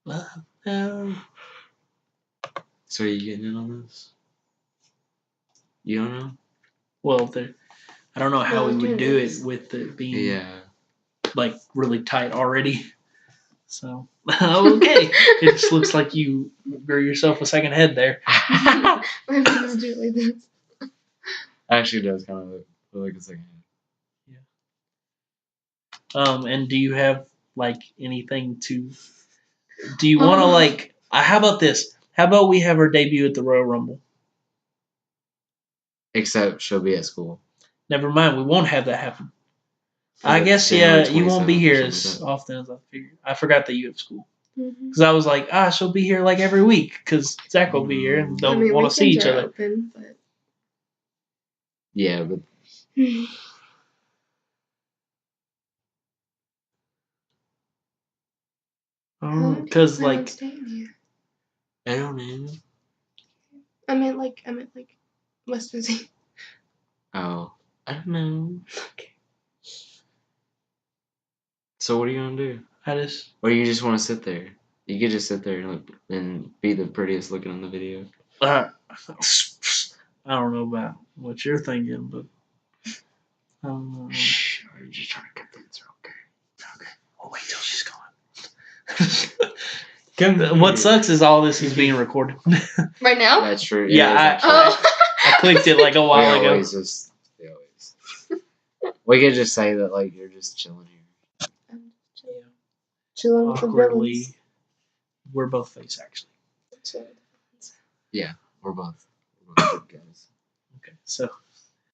No. So are you getting in on this? You don't know? Well, I don't know how we would do it with it being like really tight already. So okay, it just looks like you grew yourself a second head there. Maybe just do it like this. Actually, it does kind of look like a second head. Yeah. And do you have like anything to? Do you want to like? How about this? How about we have her debut at the Royal Rumble? Except she'll be at school. Never mind, we won't have that happen. I guess you won't be here as often as I figured. I forgot that you have school. Because I was like, she'll be here like every week because Zach will be here and they'll want to see each other. Open, but... Yeah, but. Because like, I don't know. I meant like West Virginia. Oh, I don't know. Okay. So what are you gonna do? Or you just want to sit there? You could just sit there and be the prettiest looking on the video. I don't know about what you're thinking, but I don't know. Shh, you're just trying to convince her, okay? We'll wait till she's gone. What sucks is all this is being recorded. Right now? That's true. Yeah, I clicked it like a while ago. We could just say that like you're just chilling here. Chilling with the villains. We're both face actually. Yeah, we're both good guys. Okay, so.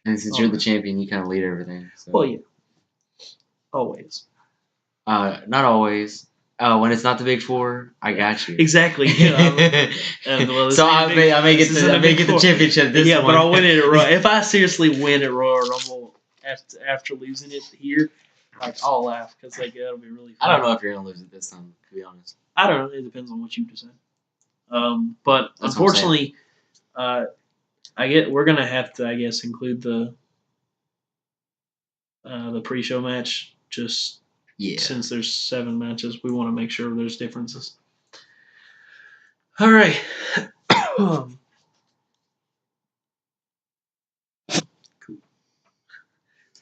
And since you're the champion, you kind of lead everything. So. Well, yeah. Always. Not always. When it's not the Big Four, I got you. Exactly. So I may get the championship. This one. But I'll win it at Royal. If I seriously win at Royal Rumble after losing it here, like I'll laugh because like that'll be really fun. I don't know if you're gonna lose it this time. To be honest. I don't know. It depends on what you decide. But that's unfortunately, we're gonna have to, I guess, include the pre-show match just since there's 7 matches. We want to make sure there's differences. All right. Cool.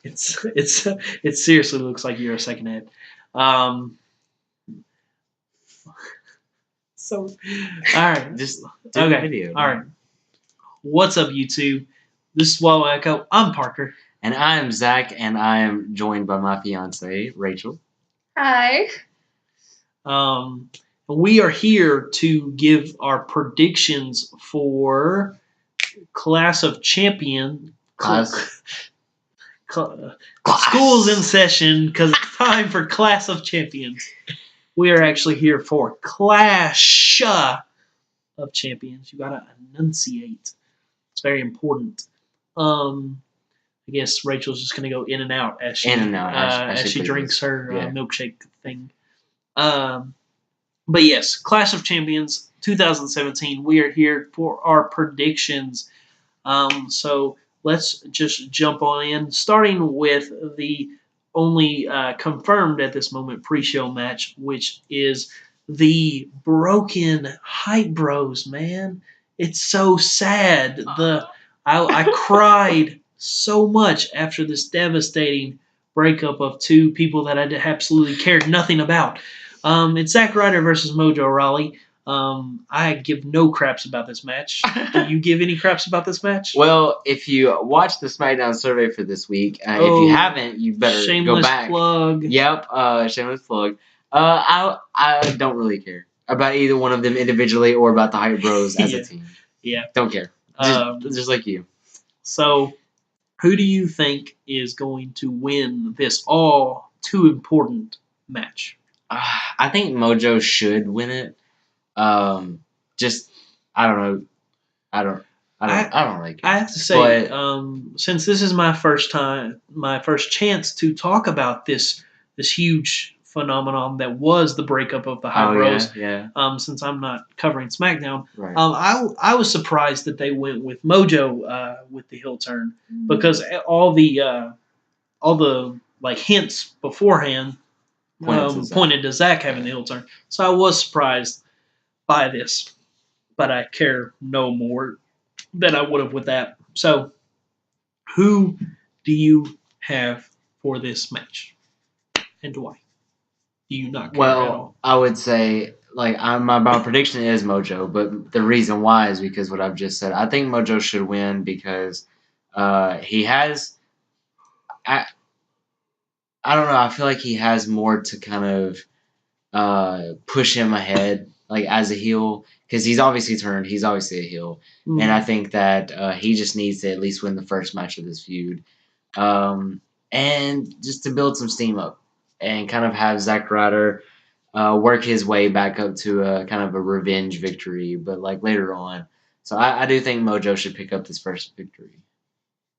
It seriously looks like you're a second head. So, all right, just do the video. All right. What's up, YouTube? This is Swallow Echo. I'm Parker. And I'm Zach, and I am joined by my fiance, Rachel. Hi. We are here to give our predictions for Clash of Champions. School's in session because it's time for Clash of Champions. We are actually here for Clash of Champions. You gotta enunciate. It's very important. I guess Rachel's just gonna go in and out as she drinks her milkshake thing. But yes, Clash of Champions 2017. We are here for our predictions. So let's just jump on in, starting with the only confirmed at this moment pre-show match, which is the Broken Hype Bros. Man, it's so sad. I cried so much after this devastating breakup of two people that I absolutely cared nothing about. It's Zack Ryder versus Mojo Rawley. I give no craps about this match. Do you give any craps about this match? Well, if you watched the SmackDown survey for this week, if you haven't, you better go back. Shameless plug. Yep, shameless plug. I don't really care about either one of them individually or about the Hype Bros as a team. Yeah. Don't care. Just like you. So, who do you think is going to win this all too important match? I think Mojo should win it. I don't know. I don't like it. I have to say, since this is my first chance to talk about this huge phenomenon that was the breakup of the Hype Bros. Yeah. Since I'm not covering SmackDown, right. I was surprised that they went with Mojo with the heel turn because all the like hints beforehand pointed to Zach having the heel turn. So I was surprised by this, but I care no more than I would have with that. So, who do you have for this match, and why? Do you not care at all? I would say my prediction is Mojo, but the reason why is because what I've just said. I think Mojo should win because he has. I don't know. I feel like he has more to kind of push him ahead, like as a heel, because he's obviously turned. He's obviously a heel, and I think that he just needs to at least win the first match of this feud, and just to build some steam up, and kind of have Zack Ryder work his way back up to a kind of a revenge victory, but like later on. So I do think Mojo should pick up this first victory.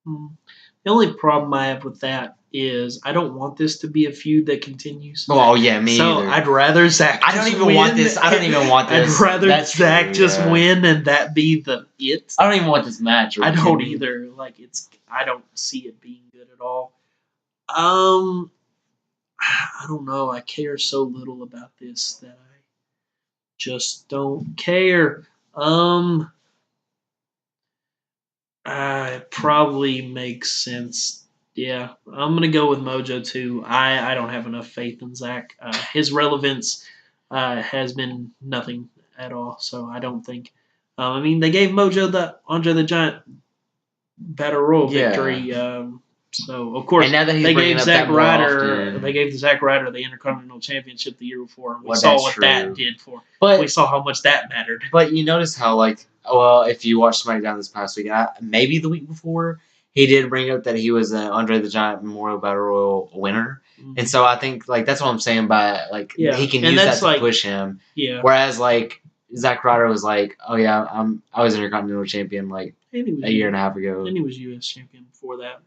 The only problem I have with that is I don't want this to be a feud that continues. Oh yeah, me so either. I'd rather Zach. I don't even want this. I don't even want this. I'd rather Zach just win and that be the it. I don't even want this match. I don't either. Like I don't see it being good at all. I don't know. I care so little about this that I just don't care. It probably makes sense. Yeah, I'm gonna go with Mojo too. I don't have enough faith in Zach. His relevance has been nothing at all. So I don't think. I mean, they gave Mojo the Andre the Giant Battle Royal victory. So of course, and now that he's they gave Zack Ryder. Often, they gave Zack Ryder the Intercontinental Championship the year before, and we saw what that did for. But we saw how much that mattered. But you notice how if you watched SmackDown this past week, maybe the week before, he did bring up that he was an Andre the Giant Memorial Battle Royal winner, and so I think that's what I'm saying by he can use that to push him. Yeah. Whereas Zack Ryder was like, oh yeah, I was Intercontinental Champion a year and a half ago, and he was U.S. Champion before that.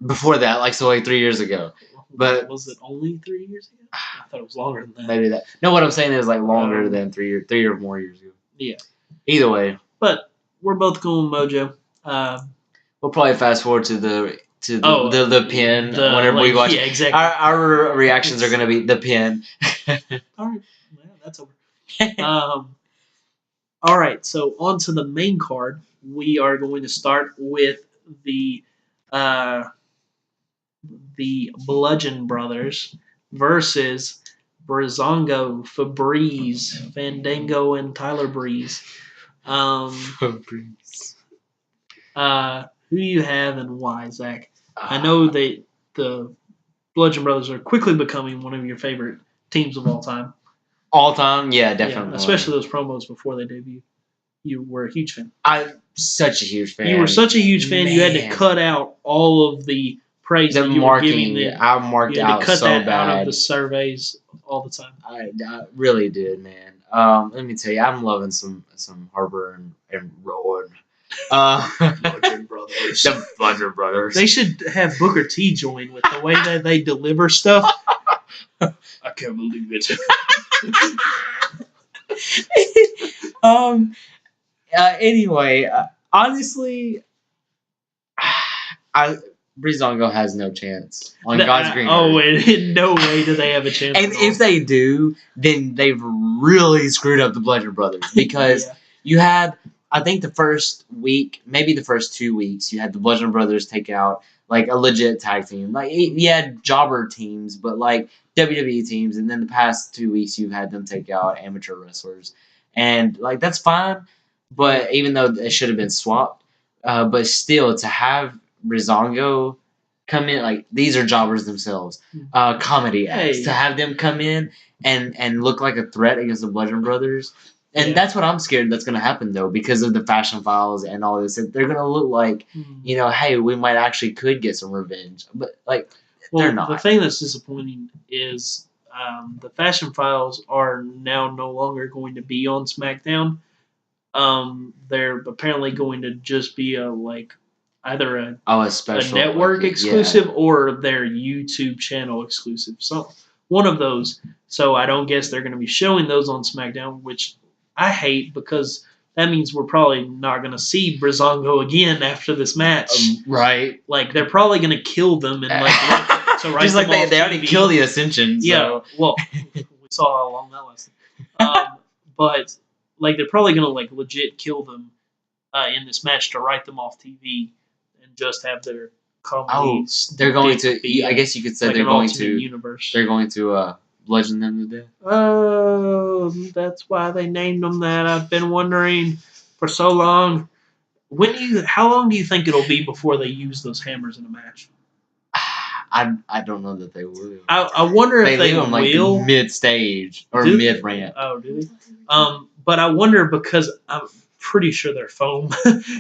Before that, 3 years ago. But was it only 3 years ago? I thought it was longer than that. Maybe that. No, what I'm saying is longer than 3 or more years ago. Yeah. Either way. But we're both going Mojo. We'll probably fast forward to the pin whenever we watch. Yeah, exactly. Our reactions are going to be the pin. All right. Well, that's over. All right. So on to the main card. We are going to start with the Bludgeon Brothers versus Breezango, Febreze, Fandango, and Tyler Breeze. Febreze. Who do you have and why, Zach? I know the Bludgeon Brothers are quickly becoming one of your favorite teams of all time. All time? Yeah, definitely. Yeah, especially those promos before they debut. You were a huge fan. I'm such a huge fan. You were such a huge fan, you had to cut out all of the praise that you were giving them. I marked you had out to cut so that bad. out of the surveys all the time. I really did, man. Let me tell you, I'm loving some Harper and Rowan. Bludgeon Brothers. The Bludgeon Brothers. They should have Booker T join with the way that they deliver stuff. I can't believe it. Anyway, honestly, Breezango has no chance on God's green earth. Oh, in no way do they have a chance. And if they do, then they've really screwed up the Bludgeon Brothers because you had, I think the first week, maybe the first 2 weeks, you had the Bludgeon Brothers take out a legit tag team. You had jobber teams, but WWE teams, and then the past 2 weeks you've had them take out amateur wrestlers. And that's fine, but even though it should have been swapped, but still to have Breezango come in, these are jobbers themselves, comedy acts, to have them come in and look like a threat against the Bludgeon Brothers. And that's what I'm scared that's going to happen, though, because of the fashion files and all this. They're going to look like, hey, we might actually could get some revenge. But, they're not. The thing that's disappointing is the fashion files are now no longer going to be on SmackDown. They're apparently going to just be either a special, a network exclusive or their YouTube channel exclusive. So one of those. So I don't guess they're going to be showing those on SmackDown, which I hate because that means we're probably not going to see Breezango again after this match. Right. They're probably going to kill them and So write Just like them off they already TV. killed the Ascension. Yeah, So. well, we saw how long that lasted. But like they're probably gonna like legit kill them in this match to write them off TV and just have their comedy. They're going dick to. be I guess you could say like they're an going alternate to. universe. They're going to bludgeon them to death. Oh, that's why they named them that. I've been wondering for so long. How long do you think it'll be before they use those hammers in a match? I don't know that they will. I wonder if they leave them will. like mid stage or Do- mid rant. Oh, do they? But I wonder because I'm pretty sure they're foam.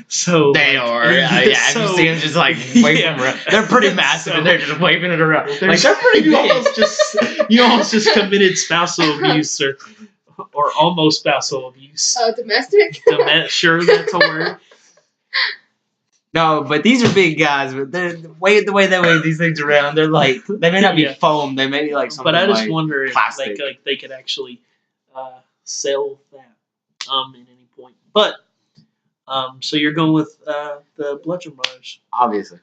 So They like, are. Yeah, so- you see them just like waving Yeah. around. They're pretty massive and they're just waving it around. Like They're they're pretty you big. almost just committed spousal abuse or almost spousal abuse. Domestic. Sure, that's a word. No, but these are big guys. But the way they wave these things around, they're like they may not be Yeah. foam. They may be like something. But I just like wonder if plastic. they could actually sell that at any point. But so you're going with the Bludgeon Brothers. Obviously.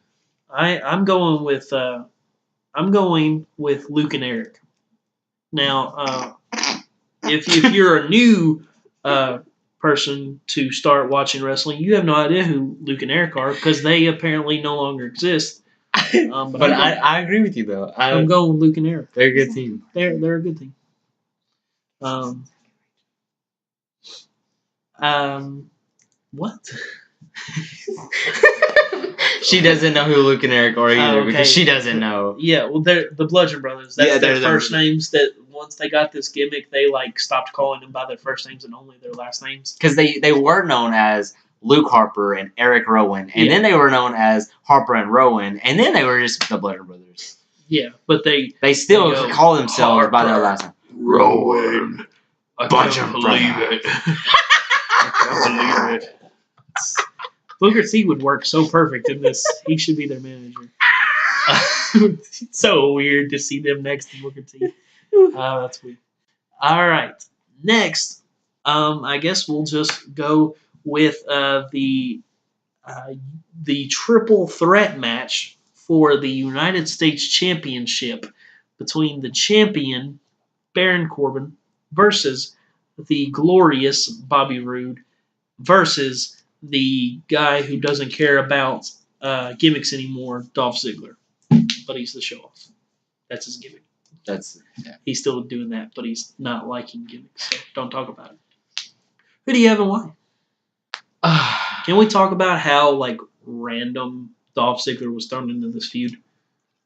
I'm going with Luke and Eric. Now, if you're a new person to start watching wrestling, you have no idea who Luke and Eric are because they apparently no longer exist. But I agree with you though. I'm going with Luke and Eric. They're a good team. They're a good team. What? She doesn't know who Luke and Eric are either okay. because she doesn't know. Yeah, well, they're the Bludgeon Brothers. That's Yeah, their they're first names. That once they got this gimmick, they like stopped calling them by their first names and only their last names. Because they were known as Luke Harper and Eric Rowan, and Yeah. then they were known as Harper and Rowan, and then they were just the Bludgeon Brothers. Yeah, but they still They go, call themselves by their Harper. last name. Rowan. I Bunch can't of believe brothers. it. I can't believe it. Booker T would work so perfect in this. He should be their manager. It's so weird to see them next to Booker T. That's weird. All right. Next, I guess we'll just go with the triple threat match for the United States Championship between the champion Baron Corbin versus the glorious Bobby Roode versus the guy who doesn't care about gimmicks anymore, Dolph Ziggler. But he's the show-off. That's his gimmick. He's still doing that, but he's not liking gimmicks, so don't talk about it. Who do you have and why? Can we talk about how like random Dolph Ziggler was thrown into this feud?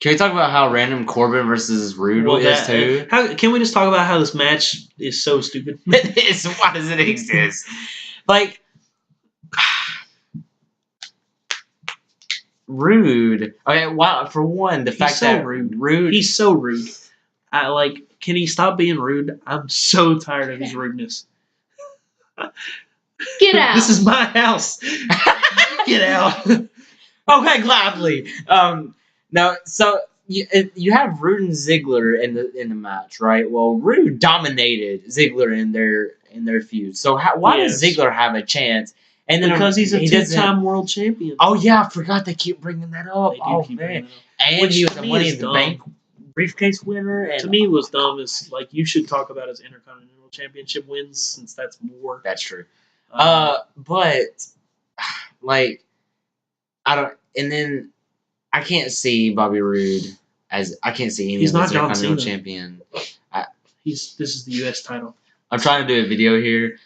Can we talk about how random Corbin versus Rude is too? Can we just talk about how this match is so stupid? Why does it exist? Like Rude. Okay, wow. For one, the fact so that rude. He's so rude. Can he stop being rude? I'm so tired of his rudeness. Get out. This is my house. Get out. Okay, gladly. Now, so you have Rude and Ziggler in the match, right? Well, Rude dominated Ziggler in their feud. So why does Ziggler have a chance? And then because he's a two-time world champion. Oh yeah, I forgot they keep bringing that up. They keep bringing that up. And Which he was to a me Money is in the dumb. Bank briefcase winner. And To me, it was dumb. Is like you should talk about his Intercontinental Championship wins since that's more. That's true. But like I don't. And then I can't see Bobby Roode as I can't see any He's of not the John Intercontinental Cena. champion. This is the U.S. title. I'm trying to do a video here.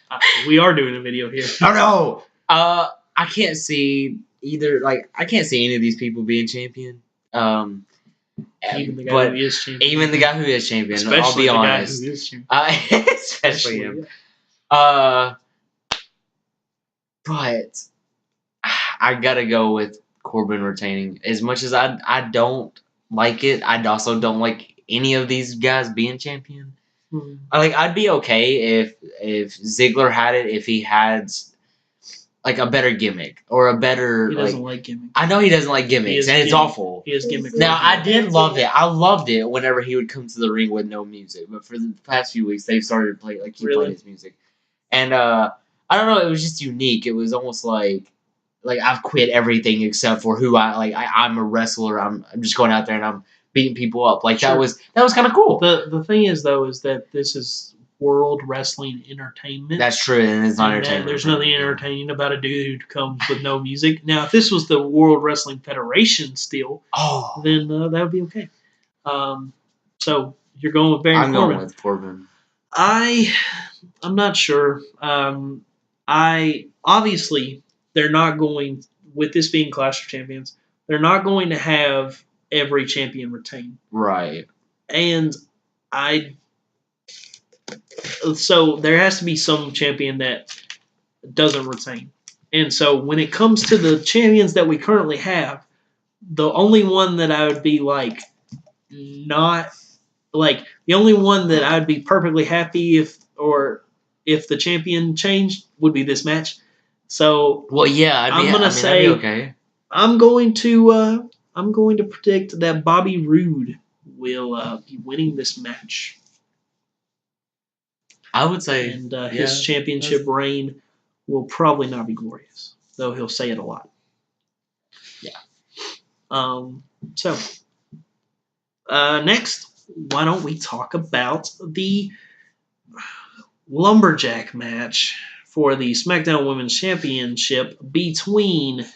We are doing a video here. Oh no! I can't see either. Like I can't see any of these people being champion. Even the guy but who is champion. even the guy who is champion. Especially I'll be the honest. guy who is champion. Especially him. Yeah. But I gotta go with Corbin retaining. As much as I don't like it, I also don't like any of these guys being champion. Hmm. I'd be okay if Ziggler had it, if he had like a better gimmick or a better. He doesn't like gimmicks. I know he doesn't like gimmicks, and it's awful. He has gimmicks. Now I did love it. I loved it whenever he would come to the ring with no music. But for the past few weeks, they've started to play playing his music, and I don't know. It was just unique. It was almost like I've quit everything except for who I'm a wrestler. I'm just going out there and I'm beating people up. Like Sure. that was kind of cool. The thing is though is that this is World Wrestling Entertainment. That's true, and it's not entertainment. There's nothing entertaining about a dude who comes with no music. Now, if this was the World Wrestling Federation still, then that would be okay. So you're going with Baron Corbin. I'm going with Corbin. I'm not sure. I obviously they're not going with this being Clash of Champions. They're not going to have every champion retain. Right. And so there has to be some champion that doesn't retain. And so when it comes to the champions that we currently have, the only one that I would be the only one that I would be perfectly happy if the champion changed would be this match. So I'm gonna say okay. I'm going to predict that Bobby Roode will be winning this match. I would say, and his championship reign will probably not be glorious, though he'll say it a lot. Yeah. So next, why don't we talk about the lumberjack match for the SmackDown Women's Championship between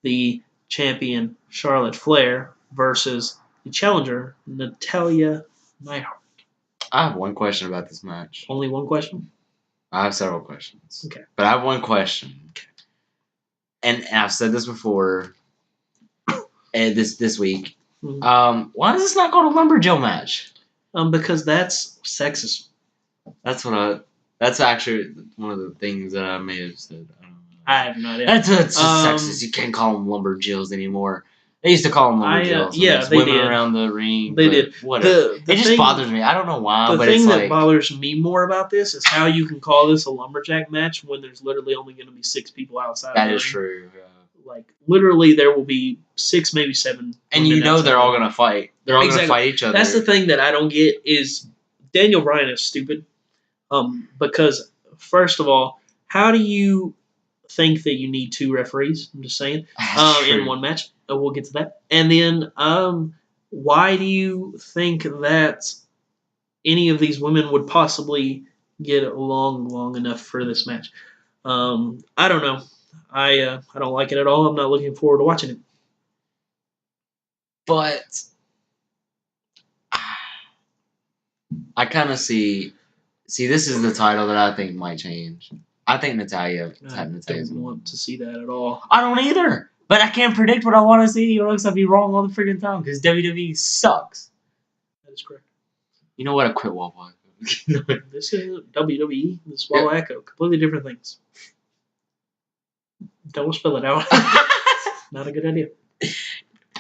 the champion Charlotte Flair versus the challenger Natalya Neidhart. I have one question about this match. Only one question? I have several questions. Okay. But I have one question. Okay. And I've said this before this week. Mm-hmm. Why does this not go to lumberjill match? Because that's sexist. That's actually one of the things that I may have said. I have no idea. That's sexist. You can't call them lumberjills anymore. They used to call them lumberjills. Yeah, they women did. Around the ring. They did. Whatever. It just bothers me. I don't know why, but it's the thing that bothers me more about this is how you can call this a lumberjack match when there's literally only going to be 6 people outside. That is true. Yeah. Like, literally, there will be 6, maybe 7. And they're all going to fight. They're all going to fight each other. That's the thing that I don't get is Daniel Bryan is stupid. Because, first of all, how do you think that you need 2 referees? I'm just saying. In one match. We'll get to that. And then, why do you think that any of these women would possibly get along long enough for this match? I don't know. I don't like it at all. I'm not looking forward to watching it. But I kind of see. This is the title that I think might change. I think Natalya. I don't want to see that at all. I don't either. But I can't predict what I want to see, or else I'll be wrong all the freaking time, because WWE sucks. That is correct. You know what? I quit Wawa. This is WWE. This is Wawa Echo. Completely different things. Don't spell it out. Not a good idea.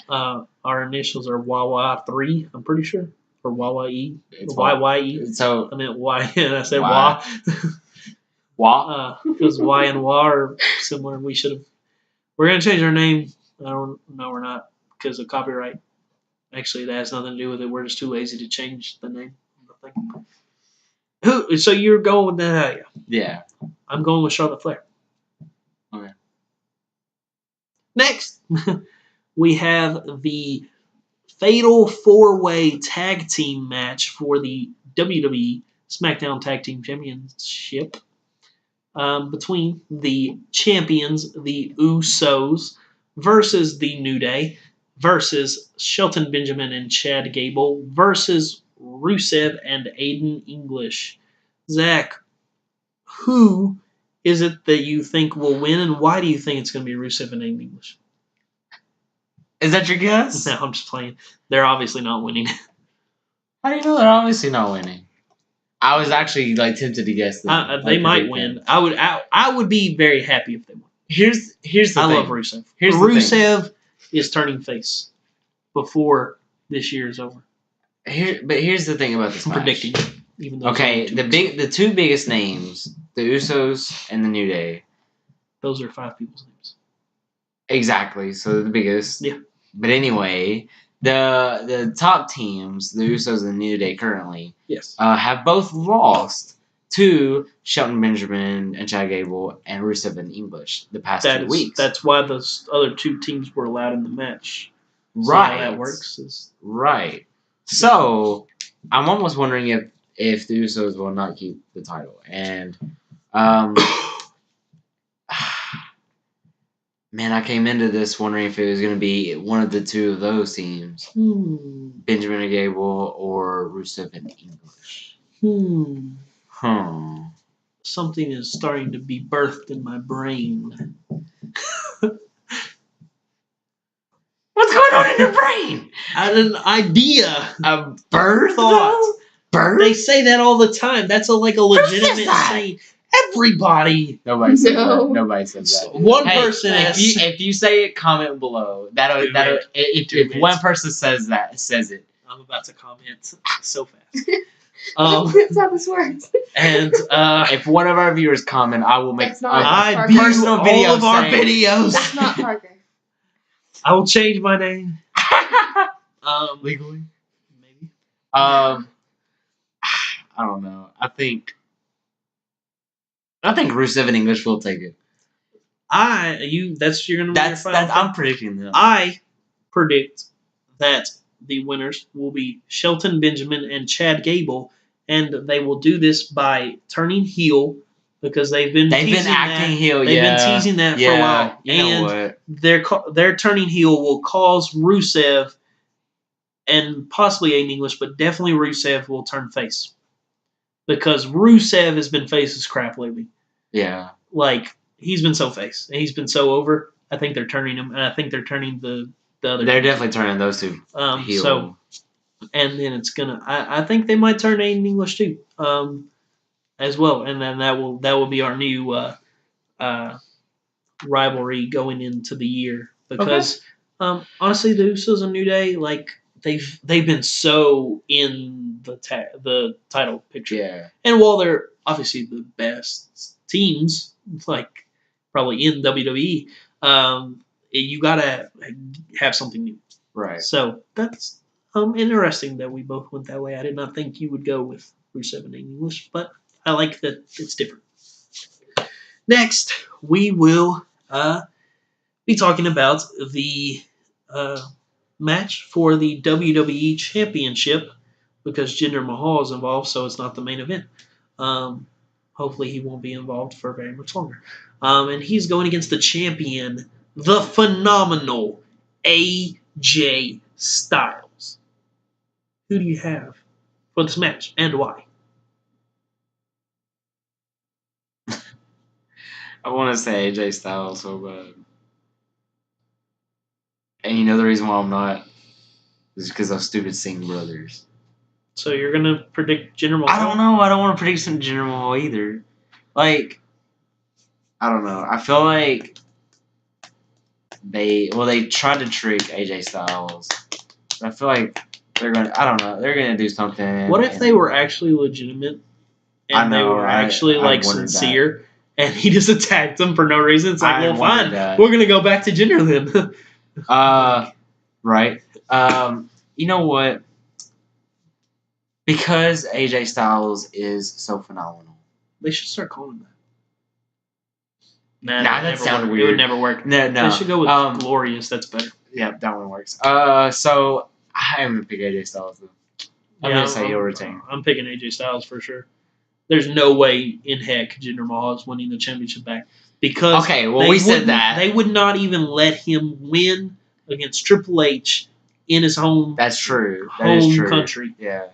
Our initials are Wawa 3, I'm pretty sure. Or Wawa E. YYE. So I meant Y, and I said Wah. Wah? Because Y and Wah are similar. We're going to change our name. No, we're not, because of copyright. Actually, that has nothing to do with it. We're just too lazy to change the name of the thing. So you're going with Natalya? Yeah. I'm going with Charlotte Flair. Okay. Next, we have the Fatal 4-Way Tag Team match for the WWE SmackDown Tag Team Championship. Between the champions, the Usos, versus the New Day, versus Shelton Benjamin and Chad Gable, versus Rusev and Aiden English. Zach, who is it that you think will win, and why do you think it's going to be Rusev and Aiden English? Is that your guess? No, I'm just playing. They're obviously not winning. How do you know they're obviously not winning? I was actually tempted to guess them. They might win. I would be very happy if they won. Here's the thing. I love Rusev. Rusev is turning face before this year is over. But here's the thing about this match. Predicting. Even though the 2 biggest names, the Usos and the New Day. Those are 5 people's names. Exactly. So they're the biggest. Yeah. But anyway, the top teams, the Usos and the New Day currently, yes, have both lost to Shelton Benjamin and Chad Gable and Rusev and English the past 2 weeks. That's why those other 2 teams were allowed in the match. Right. how that works is Right. So I'm almost wondering if the Usos will not keep the title, and man, I came into this wondering if it was going to be one of the two of those teams, Benjamin and Gable or Rusev and English. Something is starting to be birthed in my brain. What's going on in your brain? I had an idea. A bird Thought. Bird? They say that all the time. That's like a legitimate saying. Everybody. Nobody says that. Nobody says that. One person. If you say it, comment below. If one person says it. I'm about to comment so fast. That's how this works. And if one of our viewers comment, I will make I view personal video all of our saying, videos. That's not Parker. I will change my name. Legally? Maybe. I don't know. I think Rusev and English will take it. That's you're gonna. That's I'm predicting that. I predict that the winners will be Shelton Benjamin and Chad Gable, and they will do this by turning heel because they've been acting heel. They've been teasing that for a while, you know what? Their turning heel will cause Rusev and possibly Aiden English, but definitely Rusev will turn face because Rusev has been face as crap lately. Yeah, like he's been so face and he's been so over. I think they're turning him, and I think they're turning the other. They're definitely turning those two heel. So, and then it's gonna. I think they might turn Aiden English too, as well, and then that will be our new rivalry going into the year because honestly, the Usos and New Day they've been so in the title picture. Yeah, and while they're obviously the best teams, probably in WWE, you gotta have something new. Right. So that's interesting that we both went that way. I did not think you would go with Rusev and English, but I like that it's different. Next, we will be talking about the match for the WWE Championship because Jinder Mahal is involved, so it's not the main event. Hopefully he won't be involved for very much longer. And he's going against the champion, the phenomenal AJ Styles. Who do you have for this match and why? I want to say AJ Styles so bad. And you know the reason why I'm not? Is because of stupid Singh brothers. So you're going to predict Jinder Mahal? I don't know. I don't want to predict some Jinder Mahal either. I don't know. I feel like they tried to trick AJ Styles. But I feel like they're going to, I don't know, they're going to do something. What if they were actually legitimate and they were actually sincere and he just attacked them for no reason? It's like, well, fine. We're going to go back to Jinder then. Right. You know what? Because AJ Styles is so phenomenal. They should start calling him that. Nah, that sounded weird. It would never work. No. They should go with Glorious. That's better. Yeah, that one works. So I'm gonna pick AJ Styles though. I'm gonna say he'll retain. I'm picking AJ Styles for sure. There's no way in heck Jinder Mahal is winning the championship back because we said that they would not even let him win against Triple H in his home. That's true. Country. Yeah.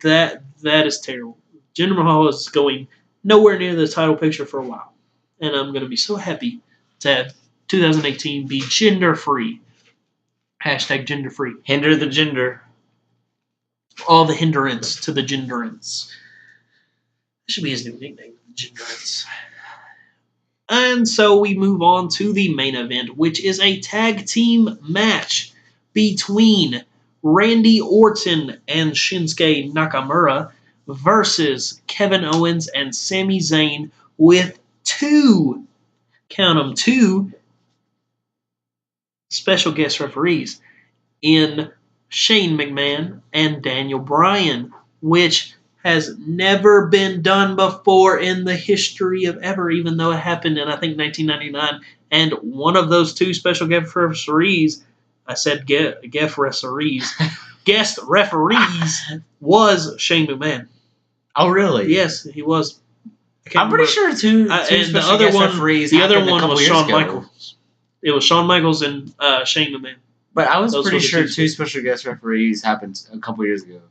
That is terrible. Jinder Mahal is going nowhere near the title picture for a while. And I'm going to be so happy to have 2018 be gender free. Hashtag gender free. Hinder the gender. All the hindrance to the genderance. That should be his new nickname, genderance. And so we move on to the main event, which is a tag team match between Randy Orton and Shinsuke Nakamura versus Kevin Owens and Sami Zayn with two special guest referees in Shane McMahon and Daniel Bryan, which has never been done before in the history of ever, even though it happened in, I think, 1999. And one of those two special guest referees I said guest referees. Guest referees was Shane McMahon. Oh, really? Yes, he was. I can't I'm pretty remember. sure two And special the other guest one, referees the other happened a one couple was years Shawn ago. Michaels. It was Shawn Michaels and Shane McMahon. But I was Those pretty were the sure two two special guest referees happened a couple years ago.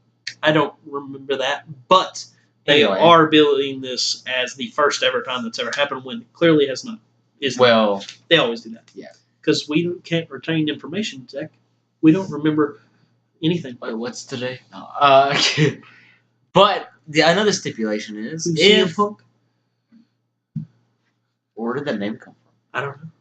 I don't remember that, but they Anyway. are billing this as the first ever time that's ever happened when it clearly has not. Well, They always do that. Yeah. Because we can't retain information, Zach. We don't remember anything. wait, what's today? No. But another stipulation is Who's CM Punk? Where did that name come from? I don't know.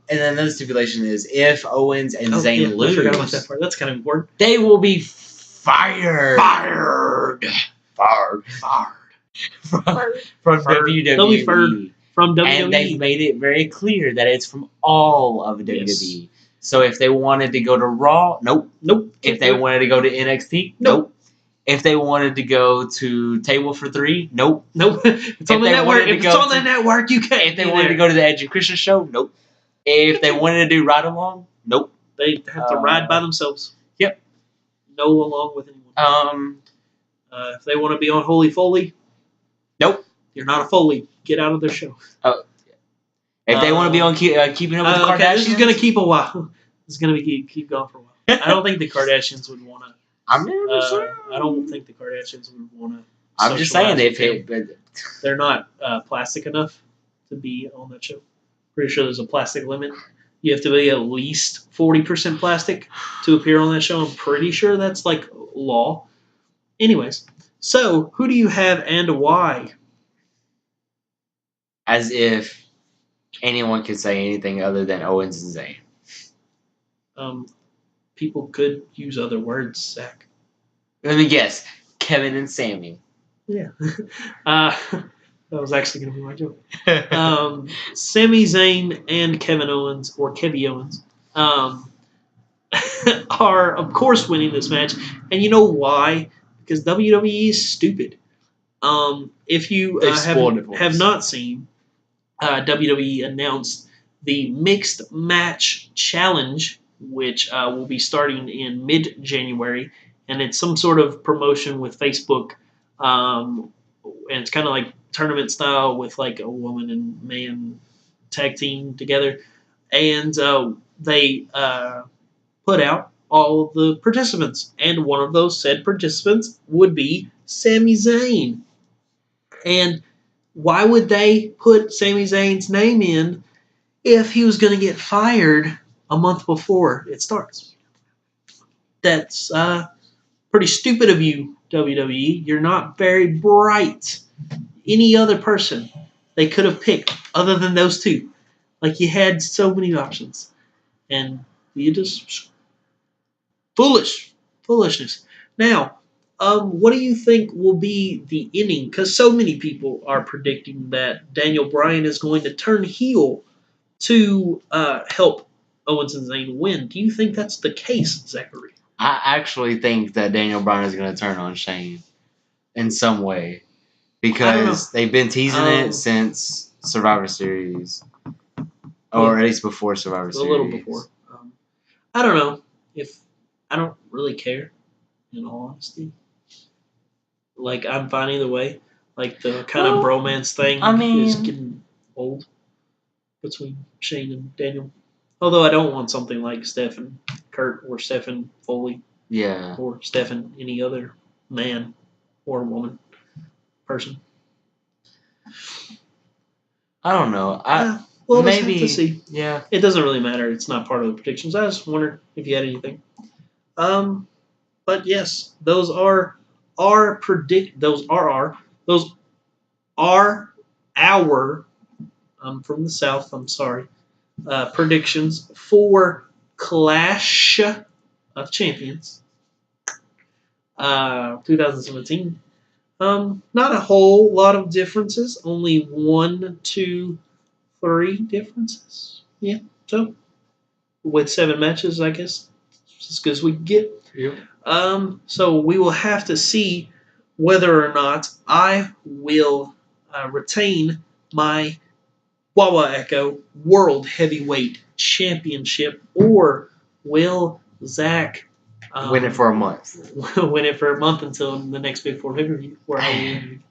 And then another stipulation is if Owens and Zayn I forgot about lose, that part. That's kind of important. they will be fired. Fired. Fired. From Fired. They'll be fired WWE. From WWE. And they've made it very clear that it's from all of WWE. Yes. So if they wanted to go to Raw, nope. If they wanted to go to NXT, nope. If they wanted to go to Table for Three, nope. It's on the network. If it's on the network, you can't. If they wanted to go to the Edge and Christian show, nope. If they wanted to do Ride Along, nope. They have to ride by themselves. Yep. No along with anyone. If they want to be on Holy Foley, nope. You're not a Foley. Get out of their show. If they want to be on Keeping Up with the Kardashians, this is going to keep a while. This is going to keep going for a while. I don't think the Kardashians would want to. I don't think the Kardashians would want to. I'm just saying they're not plastic enough to be on that show. Pretty sure there's a plastic limit. You have to be at least 40% plastic to appear on that show. I'm pretty sure that's like law. Anyways, so who do you have and why? As if anyone could say anything other than Owens and Zayn. People could use other words, Zach. Let me guess. Kevin and Sammy. Yeah. That was actually going to be my joke. Sami Zayn and Kevin Owens, or Kevy Owens, are, of course, winning this match. And you know why? Because WWE is stupid. If you have not seen, WWE announced the Mixed Match Challenge, which will be starting in mid-January. And it's some sort of promotion with Facebook. And it's kind of like tournament style with like a woman and man tag team together. And they put out all of the participants. And one of those said participants would be Sami Zayn. And why would they put Sami Zayn's name in if he was going to get fired a month before it starts? That's pretty stupid of you, WWE. You're not very bright. Any other person they could have picked other than those two. Like, you had so many options. And you just... Foolishness. Now, what do you think will be the ending? Because so many people are predicting that Daniel Bryan is going to turn heel to help Owens and Zayn win. Do you think that's the case, Zachary? I actually think that Daniel Bryan is going to turn on Shane in some way. Because they've been teasing it since Survivor Series. Or at least before Survivor Series. A little before. I don't know. I don't really care, in all honesty. Like, I'm fine either way. Like, the kind of bromance thing is getting old between Shane and Daniel. Although I don't want something like Steph and Kurt or Steph and Foley. Yeah. Or Steph and any other man or woman person. I don't know. We'll maybe just have to see. Yeah. It doesn't really matter. It's not part of the predictions. I just wondered if you had anything. But yes, those are our I'm from the South, I'm sorry, predictions for Clash of Champions 2017. Not a whole lot of differences, only 1, 2, 3 differences. Yeah, so with 7 matches, I guess, as good as we can get. Yep. So we will have to see whether or not I will retain my Wawa Echo World Heavyweight Championship, or will Zach Win it for a month. win it for a month until the next Big Four pay-per-view or Halloween?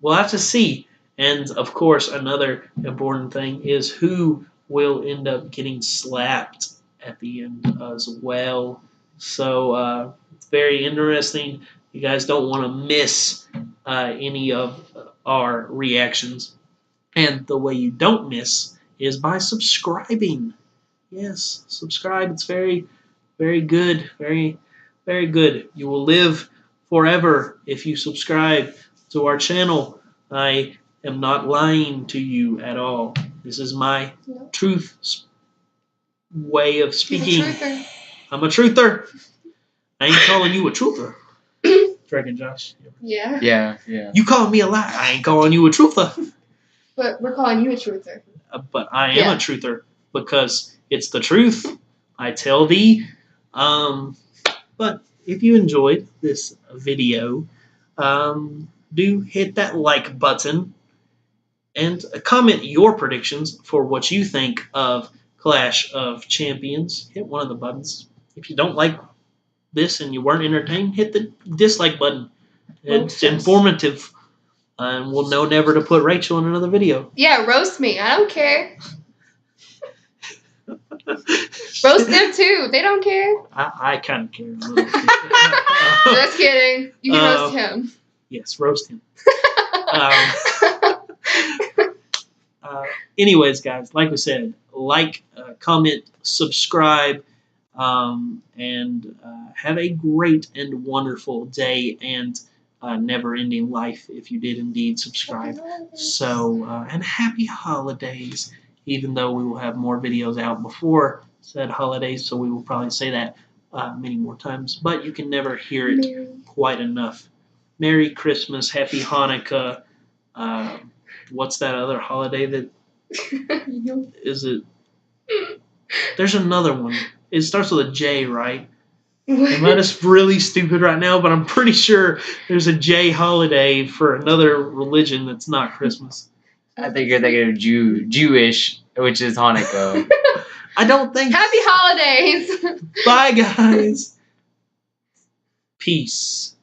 We'll have to see. And of course, another important thing is who will end up getting slapped at the end as well. So it's very interesting. You guys don't want to miss any of our reactions. And the way you don't miss is by subscribing. Yes, subscribe. It's very, very good. Very, very good. You will live forever if you subscribe to our channel. I am not lying to you at all. This is my truth way of speaking. He's a truther. I'm a truther. I ain't calling you a truther. Dragon Josh. Yeah. Yeah. You call me a lie. I ain't calling you a truther. But we're calling you a truther. But I am a truther because it's the truth. I tell thee. But if you enjoyed this video, do hit that like button and comment your predictions for what you think of Clash of Champions. Hit one of the buttons. If you don't like this and you weren't entertained, hit the dislike button. It's informative. And we'll know never to put Rachel in another video. Yeah, roast me. I don't care. Roast them too. They don't care. I kind of care a little bit. Just kidding. You can roast him. Yes, roast him. Anyways, guys, like we said, like, comment, subscribe, and have a great and wonderful day and never-ending life if you did indeed subscribe. So, and happy holidays, even though we will have more videos out before said holidays, so we will probably say that many more times, but you can never hear it quite enough. Merry Christmas, Happy Hanukkah. What's that other holiday that is it? There's another one. It starts with a J, right? Am I just really stupid right now? But I'm pretty sure there's a J holiday for another religion that's not Christmas. I think you're thinking of Jewish, which is Hanukkah. I don't think. Happy holidays. Bye, guys. Peace.